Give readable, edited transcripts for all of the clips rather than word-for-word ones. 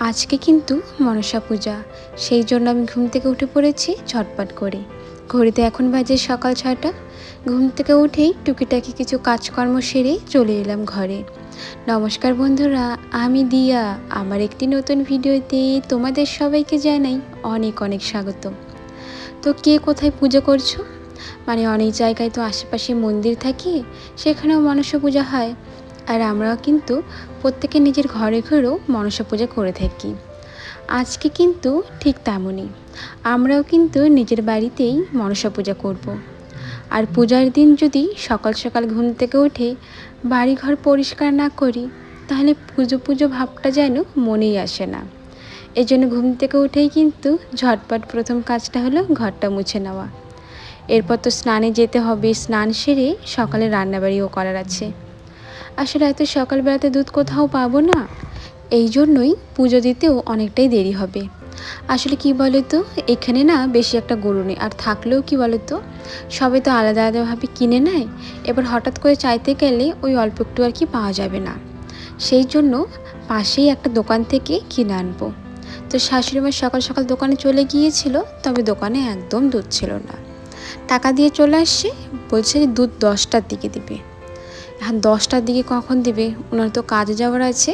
আজকে কিন্তু মনসা পূজা, সেই জন্য আমি ঘুম থেকে উঠে পড়েছি ঝটপট করে। ঘড়িতে এখন বাজে সকাল 6টা। ঘুম থেকে উঠেই টুকিটাকি কিছু কাজকর্ম সেরে চলে এলাম ঘরে। নমস্কার বন্ধুরা, আমি দিয়া। আমার একটি নতুন ভিডিওতে তোমাদের সবাইকে জানাই অনেক অনেক স্বাগত। তো কে কোথায় পুজো করছো? অনেক জায়গায় তো আশেপাশে মন্দির থাকে, সেখানেও মনসা পূজা হয়। আর আমরাও কিন্তু প্রত্যেকে নিজের ঘরে ঘরেও মনসা পূজা করে থাকি। আজকে কিন্তু ঠিক তেমনই, আমরাও কিন্তু নিজের বাড়িতেই মনসা পূজা করব। আর পূজার দিন যদি সকাল সকাল ঘুম থেকে উঠে বাড়িঘর পরিষ্কার না করি, তাহলে পুজো পুজো ভাবটা যেন মনেই আসে না। এই জন্য ঘুম থেকে উঠেই কিন্তু ঝটপট প্রথম কাজটা হলো ঘরটা মুছে নেওয়া। এরপর তো স্নানে যেতে হবে, স্নান সেরে সকালে রান্নাবাড়িও করার আছে। আসলে এত সকালবেলাতে দুধ কোথাও পাবো না, এই জন্যই পুজো দিতেও অনেকটাই দেরি হবে। আসলে কি বলো তো, এখানে না বেশি একটা গরু নেই, আর থাকলেও কি বলো তো, সবাই তো আলাদা আলাদাভাবে কিনে নেয়। এবার হঠাৎ করে চাইতে গেলে ওই অল্প একটু আর কি পাওয়া যাবে না, সেই জন্য পাশেই একটা দোকান থেকে কিনে আনবো। তো শাশুড়ি মা সকাল সকাল দোকানে চলে গিয়েছিল, তবে দোকানে একদম দুধ ছিল না। টাকা দিয়ে চলে আসছে, বলছে যে দুধ 10টার দিকে দিবে। এখন 10টার দিকে কখন দিবে, ওনার তো কাজে যাওয়ার আছে।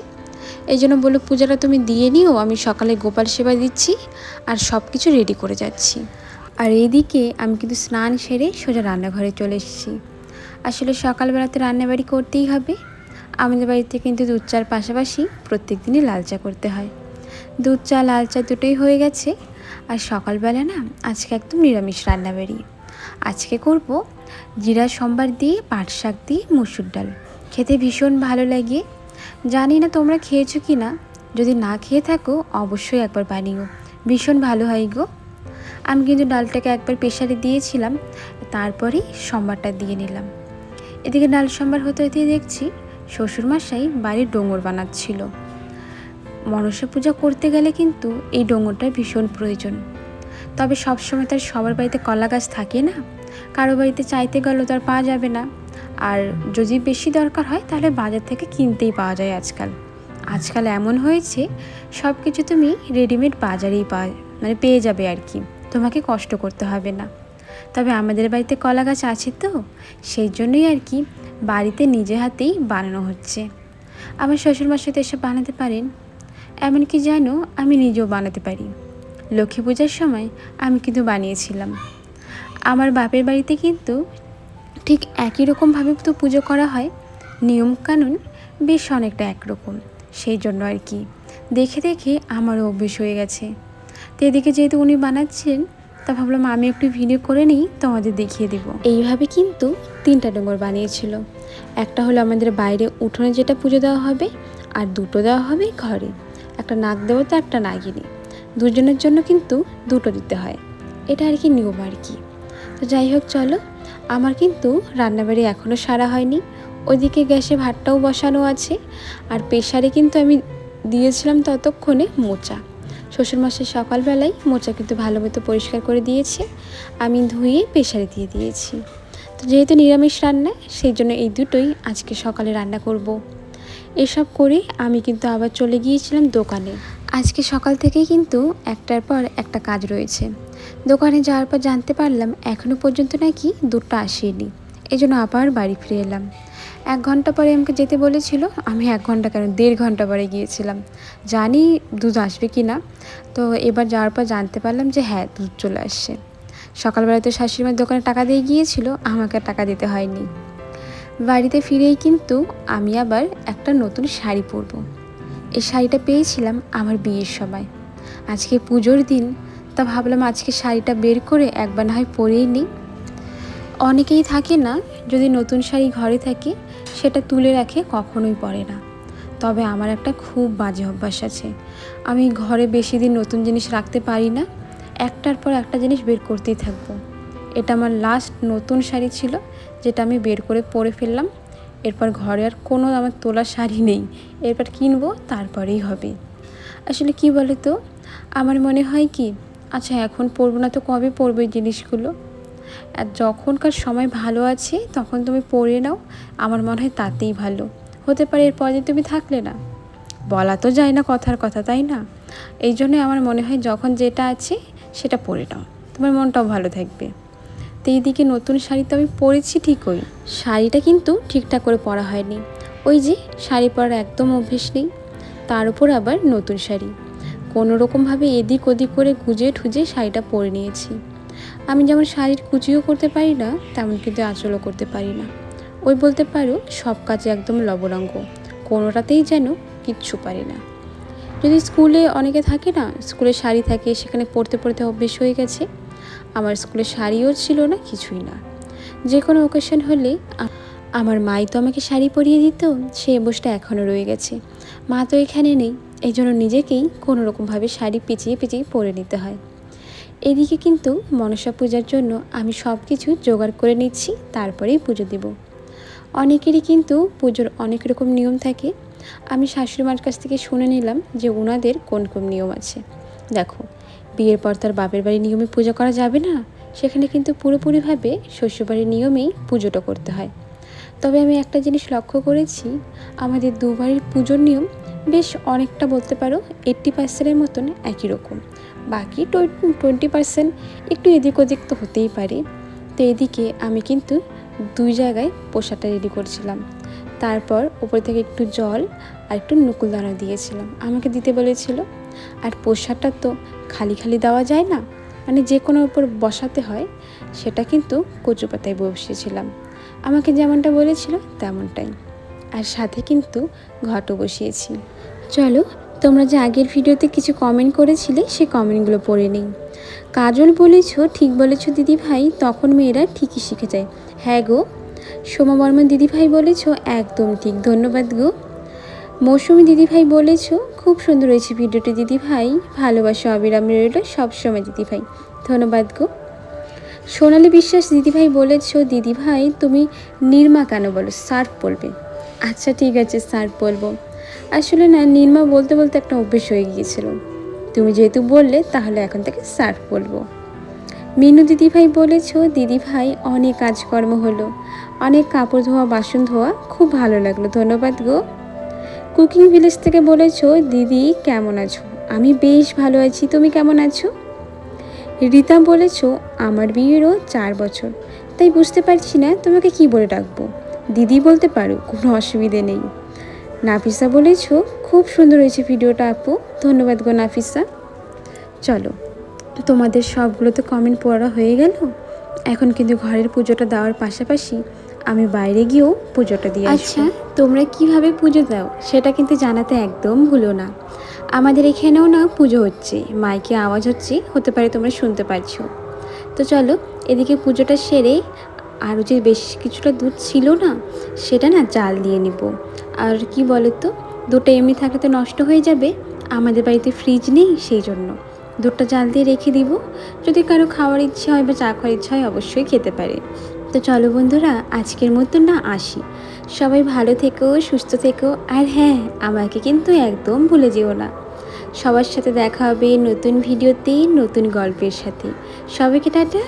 এই জন্য বললো পূজাটা তুমি দিয়ে নিও, আমি সকালে গোপাল সেবা দিচ্ছি আর সব কিছু রেডি করে যাচ্ছি। আর এইদিকে আমি কিন্তু স্নান সেরে সোজা রান্নাঘরে চলে এসেছি। আসলে সকালবেলাতে রান্নাবাড়ি করতেই হবে। আমাদের বাড়িতে কিন্তু দুধ চার পাশাপাশি প্রত্যেক দিনই লাল চা করতে হয়। দুধ চা লাল চা দুটোই হয়ে গেছে। আর সকালবেলা না আজকে একদম নিরামিষ রান্নাবাড়ি। আজকে করব জিরা সম্বার দিয়ে পাট শাক দিয়ে মসুর ডাল। খেতে ভীষণ ভালো লাগে। জানি না তোমরা খেয়েছো কি না, যদি না খেয়ে থাকো অবশ্যই একবার বানিও, ভীষণ ভালো হয় গো। আমি কিন্তু ডালটাকে একবার প্রেসারে দিয়েছিলাম, তারপরেই সম্বারটা দিয়ে নিলাম। এদিকে ডাল সম্বার হতে হতে দেখছি শ্বশুরমশাই বাড়ির ডোঙর বানাচ্ছিল। মনসা পূজা করতে গেলে কিন্তু এই ডোঙরটার ভীষণ প্রয়োজন। তবে সবসময় তার সবার বাড়িতে কলা গাছ থাকে না, কারো বাড়িতে চাইতে গেলেও তার পাওয়া যাবে না। আর যদি বেশি দরকার হয় তাহলে বাজার থেকে কিনতেই পাওয়া যায়। আজকাল এমন হয়েছে সব কিছু তুমি রেডিমেড বাজারেই পেয়ে যাবে আর কি, তোমাকে কষ্ট করতে হবে না। তবে আমাদের বাড়িতে কলা গাছ আছে তো, সেই জন্যই আর কি বাড়িতে নিজে হাতেই বানানো হচ্ছে। আমার শ্বশুরমশাই তো এসব বানাতে পারেন, এমনকি জানো আমি নিজেও বানাতে পারি। লক্ষ্মী পূজার সময় আমি কিন্তু বানিয়েছিলাম। আমার বাপের বাড়িতে কিন্তু ঠিক একই রকমভাবে তো পুজো করা হয়, নিয়মকানুন বেশ অনেকটা একরকম। সেই জন্য আর কি দেখে দেখে আমারও অভ্যেস হয়ে গেছে। তো এদিকে যেহেতু উনি বানাচ্ছেন, তা ভাবলাম আমি একটু ভিডিও করে নিই, তোমাদের দেখিয়ে দেব। এইভাবে কিন্তু 3টা ডোঙর বানিয়েছিল। একটা হলো আমাদের বাইরে উঠোনে যেটা পুজো দেওয়া হবে, আর 2টো দেওয়া হবে ঘরে, একটা নাগ দেবতা একটা নাগিনী। দুজনের জন্য কিন্তু 2টো দিতে হয়, এটা আর কি নিয়ম আর কি। তো যাই হোক চলো, আমার কিন্তু রান্নাবাড়ি এখনও সারা হয়নি। ওইদিকে গ্যাসে ভাতটাও বসানো আছে, আর প্রেসারে কিন্তু আমি দিয়েছিলাম ততক্ষণে মোচা। শ্বশুরমশাই সকালবেলায় মোচা কিন্তু ভালো মতো পরিষ্কার করে দিয়েছে, আমি ধুয়ে প্রেসারে দিয়ে দিয়েছি। তো যেহেতু নিরামিষ রান্না, সেই জন্য এই দুটোই আজকে সকালে রান্না করব। এসব করে আমি কিন্তু আবার চলে গিয়েছিলাম দোকানে। আজকে সকাল থেকেই কিন্তু একটার পর একটা কাজ রয়েছে। দোকানে যাওয়ার পর জানতে পারলাম এখনও পর্যন্ত নাকি দুধটা আসেনি। এই জন্য আবার বাড়ি ফিরে এলাম। 1 ঘন্টা পরে আমাকে যেতে বলেছিল, আমি 1 ঘন্টা কেন 1.5 ঘন্টা পরে গিয়েছিলাম, জানি দুধ আসবে কি না। তো এবার যাওয়ার পর জানতে পারলাম যে হ্যাঁ, দুধ চলে আসছে। সকালবেলা তো শাশুড়িমার দোকানে টাকা দিয়ে গিয়েছিল, আমাকে টাকা দিতে হয়নি। বাড়িতে ফিরেই কিন্তু আমি আবার একটা নতুন শাড়ি পরবো। এই শাড়িটা পেয়েছিলাম আমার বিয়ের সময়। আজকে পুজোর দিন, তা ভাবলাম আজকে শাড়িটা বের করে একবার না হয় পরেই নিই। অনেকেই থাকে না, যদি নতুন শাড়ি ঘরে থাকে সেটা তুলে রাখে, কখনোই পরে না। তবে আমার একটা খুব বাজে অভ্যাস আছে, আমি ঘরে বেশি দিন নতুন জিনিস রাখতে পারি না, একটার পর একটা জিনিস বের করতেই থাকবো। এটা আমার লাস্ট নতুন শাড়ি ছিল, যেটা আমি বের করে পরে ফেললাম। এরপর ঘরে আর কোনো আমার তোলা শাড়ি নেই, এরপর কিনবো তারপরেই হবে। আসলে কি বলো তো, আমার মনে হয় কি, আচ্ছা এখন পরবো না তো কবে পরবো এই জিনিসগুলো? আর যখনকার সময় ভালো আছে তখন তুমি পরে নাও, আমার মনে হয় তাতেই ভালো। হতে পারে এরপর যে তুমি থাকলে না, বলা তো যায় না কথার কথা, তাই না? এই জন্যই আমার মনে হয় যখন যেটা আছে সেটা পরে নাও, তোমার মনটাও ভালো থাকবে। তো এইদিকে নতুন শাড়ি তো আমি পরেছি ঠিকই, শাড়িটা কিন্তু ঠিকঠাক করে পরা হয়নি। ওই যে শাড়ি পরার একদম অভ্যেস নেই, তার উপর আবার নতুন শাড়ি। কোনো রকমভাবে এদিক ওদিক করে গুজে ঠুজে শাড়িটা পরে নিয়েছি। আমি যেমন শাড়ির কুচিও করতে পারি না, তেমন কিন্তু আঁচলও করতে পারি না। ওই বলতে পারো সব কাজে একদম লবডাঙ্গ, কোনোটাতেই যেন কিচ্ছু পারি না। যদি স্কুলে অনেকে থাকে না, স্কুলে শাড়ি থাকে, সেখানে পরতে পরতে অভ্যেস হয়ে গেছে। আমার স্কুলে শাড়িও ছিল না, কিছুই না। যে কোনো অকেশন হলে আমার মাই তো আমাকে শাড়ি পরিয়ে দিত, সেই অভ্যাসটা এখনও রয়ে গেছে। মা তো এখানে নেই, এই জন্য নিজেকেই কোনো রকমভাবে শাড়ি পেঁচিয়ে পেঁচিয়ে পরে নিতে হয়। এদিকে কিন্তু মনসা পূজার জন্য আমি সব কিছু জোগাড় করে নিচ্ছি, তারপরেই পুজো দেব। অনেকেরই কিন্তু পুজোর অনেক রকম নিয়ম থাকে। আমি শাশুড়িমার কাছ থেকে শুনে নিলাম যে ওনাদের কোন কোন নিয়ম আছে। দেখো, বিয়ের পর তার বাপের বাড়ির নিয়মে পূজা করা যাবে না, সেখানে কিন্তু পুরোপুরিভাবে শ্বশুরবাড়ির নিয়মেই পুজোটা করতে হয়। তবে আমি একটা জিনিস লক্ষ্য করেছি, আমাদের দুবারের পুজোর নিয়ম বেশ অনেকটা বলতে পারো 80% মতন একই রকম। বাকি 20% একটু এদিক ওদিক তো হতেই পারে। তো এদিকে আমি কিন্তু 2 জায়গায় প্রসাদটা রেডি করছিলাম। তারপর উপর থেকে একটু জল আর একটু নকুলদানা দিয়েছিলাম, আমাকে দিতে বলেছিল। আর প্রসাদটা তো খালি খালি দেওয়া যায় না, মানে যে কোনো উপর বসাতে হয়, সেটা কিন্তু কচু পাতায় বসিয়েছিলাম। আমাকে যেমনটা বলেছিল তেমনটাই। আর সাথে কিন্তু ঘটও বসিয়েছি। চলো, তোমরা যে আগের ভিডিওতে কিছু কমেন্ট করেছিলে সেই কমেন্টগুলো পড়ে নিই। কাজল বলেছ, ঠিক বলেছ দিদিভাই, তখন মেয়েরা ঠিকই শিখে যায়। হ্যাঁ গো। সোমা বর্মন দিদিভাই বলেছ, একদম ঠিক, ধন্যবাদ গো। মৌসুমি দিদিভাই বলেছ, খুব সুন্দর হয়েছে ভিডিওটি দিদিভাই, ভালোবাসা অবিরাম রইল সবসময় দিদিভাই, ধন্যবাদ গো। সোনালী বিশ্বাস দিদিভাই বলেছ, দিদিভাই তুমি নির্মা কেন বলো, সার্ফ বলবে। আচ্ছা ঠিক আছে, সার্ফ বলবো। আসলে না, নির্মা বলতে বলতে একটা অভ্যেস হয়ে গিয়েছিল, তুমি যেহেতু বললে তাহলে এখন থেকে সার্ফ বলবো। মিনু দিদিভাই বলেছ, দিদিভাই অনেক কাজকর্ম হলো, অনেক কাপড় ধোয়া বাসন ধোয়া, খুব ভালো লাগলো, ধন্যবাদ গো। কুকিং ভিলেজ থেকে বলেছ, দিদি কেমন আছো, আমি বেশ ভালো আছি, তুমি কেমন আছো। রীতা বলেছ, আমার বিয়েরও 4 বছর, তাই বুঝতে পারছি না তোমাকে কি বলে ডাকবো, দিদি বলতে পারো, কোনো অসুবিধে নেই। নাফিসা বলেছ, খুব সুন্দর হয়েছে ভিডিওটা আপু, ধন্যবাদ গো নাফিসা। চলো, তোমাদের সবগুলো তো কমেন্ট পড়া হয়ে গেল। এখন কিন্তু ঘরের পুজোটা দেওয়ার পাশাপাশি আমি বাইরে গিয়েও পুজোটা দিয়ে আসবো। আচ্ছা, তোমরা কিভাবে পুজো দাও সেটা কিন্তু জানাতে একদম ভুলো না। আমাদের এখানেও না পুজো হচ্ছে, মাইকে আওয়াজ হচ্ছে, হতে পারে তোমরা শুনতে পারছো। তো চলো, এদিকে পুজোটা সেরে আরও যে বেশ কিছুটা দুধ ছিল না, সেটা না জাল দিয়ে নিব। আর কি বলো তো, দুধটা এমনি থাকলে তো নষ্ট হয়ে যাবে, আমাদের বাড়িতে ফ্রিজ নেই, সেই জন্য দুধটা জাল দিয়ে রেখে দিব। যদি কারো খাওয়ার ইচ্ছে হয় বা চা খাওয়ার ইচ্ছা হয়, অবশ্যই খেতে পারে। তো চলো বন্ধুরা, আজকের মতো না আসি। সবাই ভালো থেকো, সুস্থ থেকো, আর হ্যাঁ, আমাকে কিন্তু একদম ভুলে যেও না। সবার সাথে দেখা হবে নতুন ভিডিওতে, নতুন গল্পের সাথে। সবাইকে টাটা।